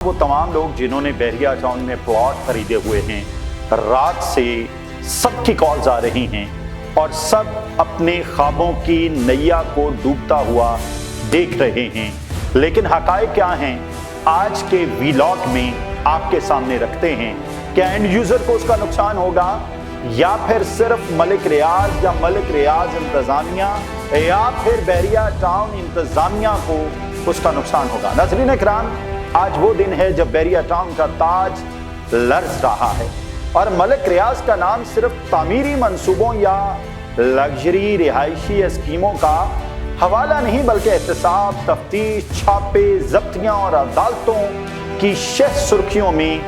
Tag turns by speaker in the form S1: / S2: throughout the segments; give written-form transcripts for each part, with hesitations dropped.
S1: वो तमाम लोग जिन्होंने बहरिया टाउन में प्लॉट खरीदे हुए हैं, रात से सबकी कॉल्स आ रही हैं और सब अपने ख्वाबों की नैया को डूबता हुआ देख रहे हैं। लेकिन हकायक क्या हैं, आज के वीलॉग में आपके सामने रखते हैं। क्या एंड यूजर को उसका नुकसान होगा या फिर सिर्फ मलिक रियाज या मलिक रियाज इंतजामिया या फिर बहरिया टाउन इंतजामिया को उसका नुकसान होगा। नाज़रीन इकराम, आज वो दिन है जब बहरिया टाउन का ताज लर्ज रहा है और मलिक रियाज का नाम सिर्फ तामीरी मंसूबों या लग्जरी रिहायशी स्कीमों का हवाला नहीं बल्कि एहतसाब, तफ्तीश, छापे, जब्तियां और अदालतों की शह सुर्खियों में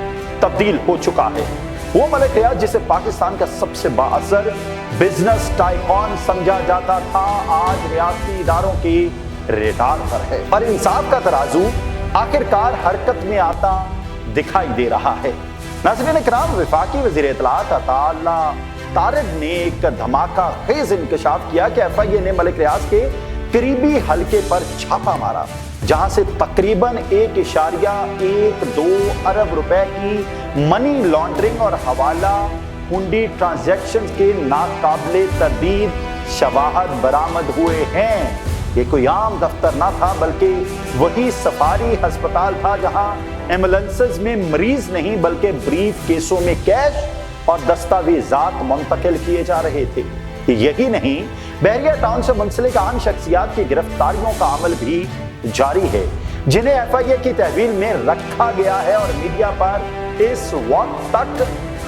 S1: तब्दील हो चुका है। वो मलिक रियाज जिसे पाकिस्तान का सबसे बाअसर बिजनेस टाइकॉन समझा जाता था, आज रियासती इदारों की रेडार पर है और इंसाफ का तराजू आखिरकार हरकत में आता दिखाई दे रहा है। नाज़रीन इकराम, वफाकी वज़ीर इत्तलाआत अता तारिक ने एक धमाका खेज इंकशाफ किया कि FIA ने मलिक रियाज के करीबी हलके पर छापा मारा, जहां से तकरीबन 1.12 अरब रुपए की मनी लॉन्ड्रिंग और हवाला हुंडी ट्रांजैक्शन के नाकाबिले तरदीद शवाहद बरामद हुए हैं। ये कोई आम दफ्तर ना था बल्कि वही सफारी अस्पताल था जहां एम्बुलेंसेज में मरीज नहीं बल्कि ब्रीफ केसों में कैश और दस्तावेजात मुंतकिल किए जा रहे थे। यही नहीं, बहरिया टाउन से मुंसलिक अहम शख्सियात की गिरफ्तारियों का अमल भी जारी है, जिन्हें FIA की तहवील में रखा गया है और मीडिया पर इस वक्त तक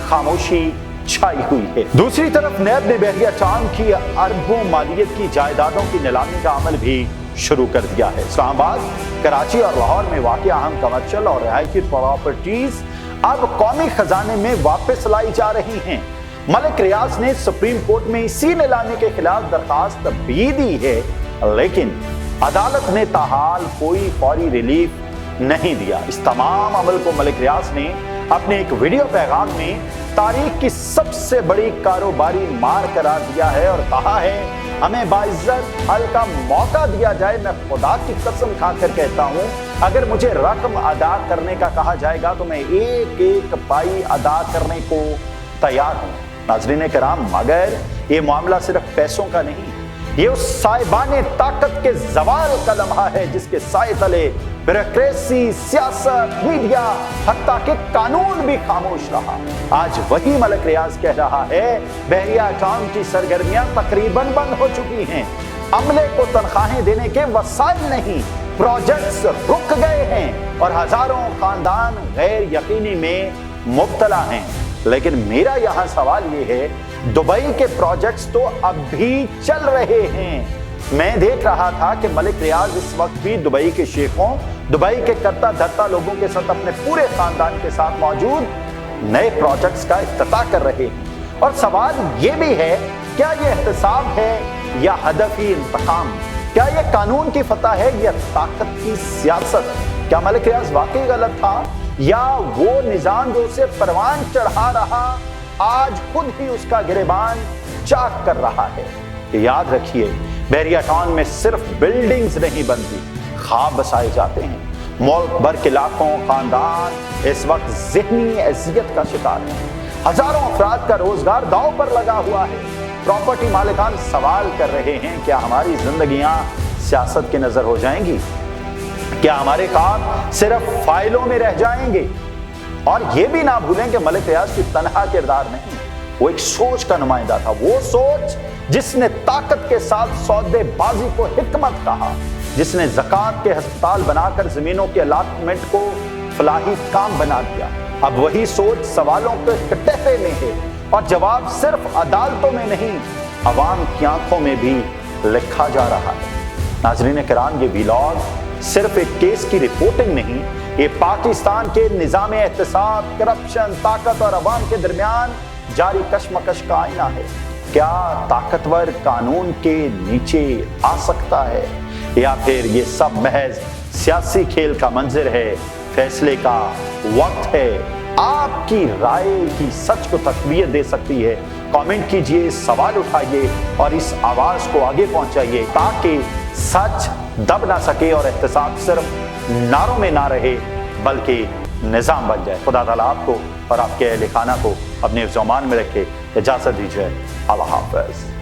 S1: खामोशी छाई हुई है। दूसरी तरफ नैब ने बहरिया टाउन की अरबों मालियत की जायदादों की नीलामी का अमल भी शुरू कर दिया है। इस्लामाबाद, कराची और लाहौर में वाक़िया अहम कमर्शियल और रिहायशी प्रॉपर्टीज अब कौमी खजाने में वापस लाई जा रही हैं। मलिक रियाज ने सुप्रीम कोर्ट में इसी नीलामी के खिलाफ दरखास्त भी दी है, लेकिन अदालत ने ताहाल कोई फौरी रिलीफ नहीं दिया। इस तमाम अमल को मलिक रियाज ने अपने एक वीडियो पैगाम में तारीख की सबसे बड़ी कारोबारी मार करार दिया है और कहा है, हमें बाइज्जत हल का मौका दिया जाए। मैं खुदा की कसम खाकर कहता हूं, अगर मुझे रकम अदा करने का कहा जाएगा तो मैं एक एक पाई अदा करने को तैयार हूं। नाज़रीन किराम, मगर ये मामला सिर्फ पैसों का नहीं, ये उस साहिबाने ताकत के जवाल का लम्हा है जिसके साए तले ब्यूरोक्रेसी, सियासत, मीडिया, हत्ता कि कानून भी खामोश रहा। आज वही मलिक रियाज कह रहा है, बहरिया टाउन की सरगर्मियां तकरीबन बंद हो चुकी हैं, अमले को तनख्वाहें देने के वसाइल नहीं, प्रोजेक्ट्स रुक गए हैं और हजारों खानदान गैर यकीनी में मुब्तला हैं। लेकिन मेरा यहाँ सवाल ये है, दुबई के प्रोजेक्ट्स तो अब भी चल रहे हैं। मैं देख रहा था कि मलिक रियाज इस वक्त भी दुबई के शेखों, दुबई के करता धरता लोगों के साथ अपने पूरे खानदान के साथ मौजूद नए प्रोजेक्ट्स का इफ्तिताह कर रहे हैं। और सवाल ये भी है, क्या ये एहतसाब है या हदफी इंतकाम? क्या ये कानून की फतह है या ताकत की सियासत? क्या मलिक रियाज वाकई गलत था या वो निजाम जो उसे परवान चढ़ा रहा आज खुद ही उसका गिरेबान चाक कर रहा है? याद रखिए, बहरिया टाउन में सिर्फ बिल्डिंग्स नहीं बनती, ख्वाब बसाए जाते हैं। मुल्क भर के लाखों खानदान इस वक्त ज़हनी अज़ियत का शिकार है। हजारों अफराद का रोजगार दांव पर लगा हुआ है। प्रॉपर्टी मालिकान सवाल कर रहे हैं, क्या हमारी जिंदगियां सियासत की नजर हो जाएंगी? क्या हमारे काम सिर्फ फाइलों में रह जाएंगे? और ये भी ना भूलें कि मलिक रियाज की तनहा किरदार नहीं, वो एक सोच का नुमाइंदा था। वो सोच जिसने ताकत के साथ सौदेबाजी को हिकमत कहा, जिसने ज़कात के अस्पताल बनाकर जमीनों के अलाटमेंट को फलाही काम बना दिया। अब वही सोच सवालों के कटहरे में है और जवाब सिर्फ अदालतों में नहीं, अवाम की आंखों में भी लिखा जा रहा है। नाज़रीन किराम, ये वीलॉग सिर्फ एक केस की रिपोर्टिंग नहीं, ये पाकिस्तान के निज़ाम एहतसाब, करप्शन, ताकत और अवाम के दरमियान जारी कशमकश का आईना है। क्या ताकतवर कानून के नीचे आ सकता है या फिर ये सब महज सियासी खेल का मंजर है? फैसले का वक्त है। आपकी राय ही सच को तक़वियत दे सकती है। कमेंट कीजिए, सवाल उठाइए और इस आवाज को आगे पहुंचाइए ताकि सच दब ना सके और एहतसाब सिर्फ नारों में ना रहे बल्कि निज़ाम बन जाए। खुदा ताला आपको और आपके अहल खाना को अपने ज़मान में रखे। इजाज़त दीजिए। अल्लाह हाफ़िज़।